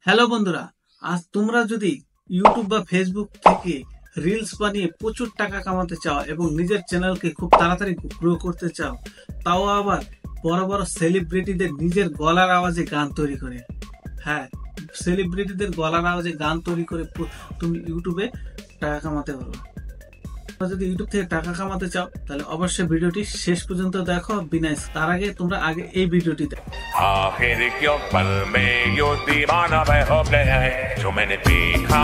Hello বন্ধুরা, আজ তোমরা যদি ইউটিউব বা ফেসবুক থেকে রিলস বানিয়ে প্রচুর টাকা কামাতে চাও এবং নিজের চ্যানেলকে খুব তাড়াতাড়ি গ্রো করতে চাও, তাও আবার বড় বড় সেলিব্রিটিদের নিজের গলার আওয়াজে গান তৈরি করে, হ্যাঁ, সেলিব্রিটিদের গলার আওয়াজে গান তৈরি করে তুমি ইউটিউবে টাকা কামাতে পারবে। যদি ইউটিউব থেকে টাকা কামাতে চাও তাহলে অবশ্যই ভিডিওটি শেষ পর্যন্ত দেখো বিনা। তার আগে তোমরা এই ভিডিওটি দেখো। आखिर क्यों पल में यो दीवाना मैं हो गया है, जो मैंने देखा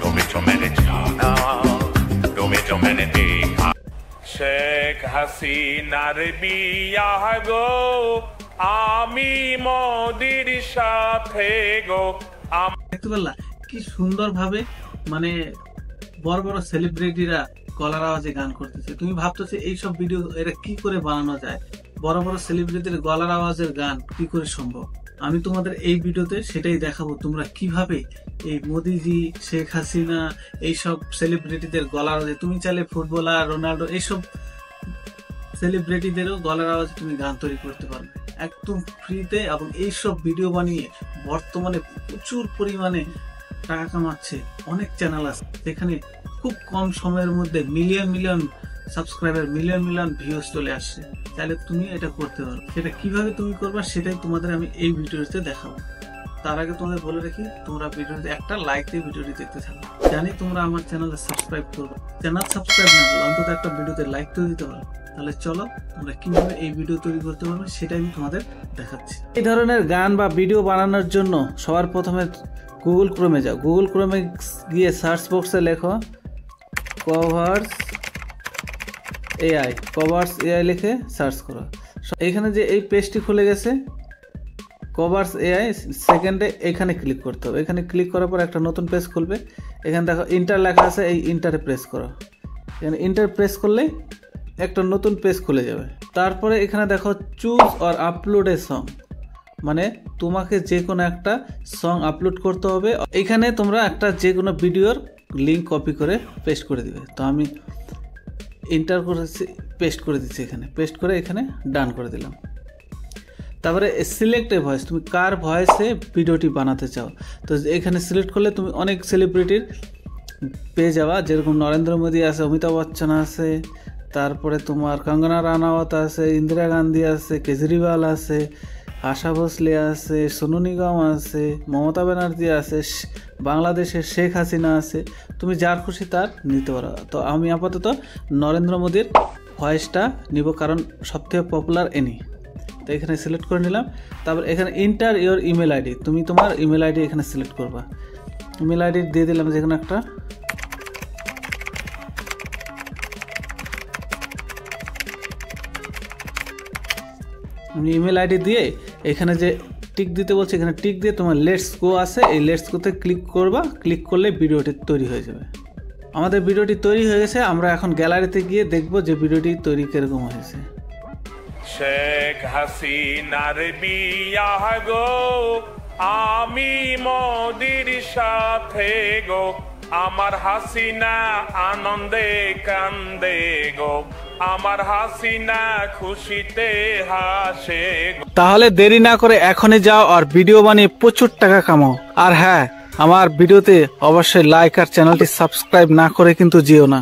तुम्हें, जो मैंने जाना तुम्हें, जो मैंने देखा। शेख হাসিনার বিয়াহ গো আমি মোদির সাথে গো। দেখতে পারলা কি সুন্দর ভাবে মানে বড় বড় সেলিব্রিটিরা গলার আওয়াজে গান করতেছে। তুমি ভাবতেছো এইসব ভিডিও এরা কি করে বানানো যায়, বড় বড় সেলিব্রিটিদের গলার আওয়াজের গান কি করে সম্ভব? আমি তোমাদের এই ভিডিওতে সেটাই দেখাবো, তোমরা কিভাবে এই মোদিজি, শেখ হাসিনা, এইসব সেলিব্রিটিদের গলার আওয়াজে, তুমি চাইলে ফুটবলার, রোনাল্ডো, এইসব সেলিব্রিটিদেরও গলার আওয়াজে তুমি গান তৈরি করতে পারবে একদম ফ্রিতে। এবং এইসব ভিডিও বানিয়ে বর্তমানে প্রচুর পরিমাণে টাকা কামাচ্ছে অনেক চ্যানেল আছে, যেখানে খুব কম সময়ের মধ্যে million million subscriber, million million views চলে আসছে। তাহলে তুমি এটা করতে পারো। সেটা কিভাবে তুমি করবে সেটাই তোমাদের আমি এই ভিডিওতে দেখাবো। তার আগে তোমাদের বলে রাখি, তোমরা ভিডিওতে একটা লাইক দিয়ে ভিডিওটি দেখতে থাকো। জানি তোমরা আমার চ্যানেলে সাবস্ক্রাইব করবে, চ্যানেল সাবস্ক্রাইব না করলে অন্তত একটা ভিডিওতে লাইক তো দিতে পারো। তাহলে চলো তোমরা কিভাবে এই ভিডিও তৈরি করতে পারবে সেটা আমি তোমাদের দেখাচ্ছি। এই ধরনের গান বা ভিডিও বানানোর জন্য সবার প্রথমে গুগল ক্রোমে যাও। গুগল ক্রোমে গিয়ে সার্চ বক্সে লেখো কভার্স এআই লিখে সার্চ করো। এখানে যে এই পেজটি খুলে গেছে কভার্স এআই, সেকেন্ডে এখানে ক্লিক করতে হবে। এখানে ক্লিক করার পর একটা নতুন পেজ খুলবে। এখানে দেখো ইন্টার লেখা আছে, এই ইন্টারে প্রেস করো। এখানে ইন্টার প্রেস করলেই একটা নতুন পেজ খুলে যাবে। তারপরে এখানে দেখো choose or upload a song, মানে তোমাকে যে কোনো একটা সং আপলোড করতে হবে। এখানে তোমরা একটা যে কোনো ভিডিওর লিঙ্ক কপি করে পেস্ট করে দিবে। তো আমি এন্টার করেছি, পেস্ট করে দিচ্ছি। এখানে পেস্ট করে এখানে ডান করে দিলাম। তারপরে সিলেক্ট এ ভয়েস, তুমি কার ভয়েসে ভিডিওটি বানাতে চাও। তো এখানে সিলেক্ট করলে তুমি অনেক সেলিব্রিটির পেয়ে যাওয়া, যেরকম নরেন্দ্র মোদী আছে, অমিতাভ বচ্চন আছে, তারপরে তোমার কঙ্গনা রানাওয়াত আছে, ইন্দিরা গান্ধী আছে, কেজরিওয়াল আছে, আশা ভোসলে আছে, সোনু নিগম আছে, মমতা ব্যানার্জি আছে, বাংলাদেশের শেখ হাসিনা আছে। তুমি যার খুশি তার নিতে পারো। তো আমি আপাতত নরেন্দ্র মোদীর ভয়েসটা নিব, কারণ সবথেকে পপুলার এনি। তো এখানে সিলেক্ট করে নিলাম। তারপর এখানে ইন্টার ইওর ইমেল আইডি, তুমি তোমার ইমেল আইডি এখানে সিলেক্ট করবা। ইমেল আইডি দিয়ে দিলাম যেখানে একটা। আমি ইমেল আইডি দিয়ে এখানে যে টিক দিতে বলছে, এখানে টিক দিয়ে তোমার লেটস গো আছে, এই লেটস গোতে ক্লিক করবা। ক্লিক করলে ভিডিওটি তৈরি হয়ে যাবে। আমাদের ভিডিওটি তৈরি হয়ে গেছে। আমরা এখন গ্যালারিতে গিয়ে দেখব যে ভিডিওটি তৈরি কিরকম হয়েছে। শেখ হাসিনার বিয়াহ গো আমি মোদির সাথে গো, আমার হাসিনা আনন্দে কান্দে গো, আমার হাসিনা খুশিতে হাসে। তাহলে দেরি না করে এখনই যাও আর ভিডিও বানিয়ে প্রচুর টাকা কামাও। আর হ্যাঁ, আমার ভিডিওতে অবশ্যই লাইক আর চ্যানেলটি সাবস্ক্রাইব না করে কিন্তু যেও না।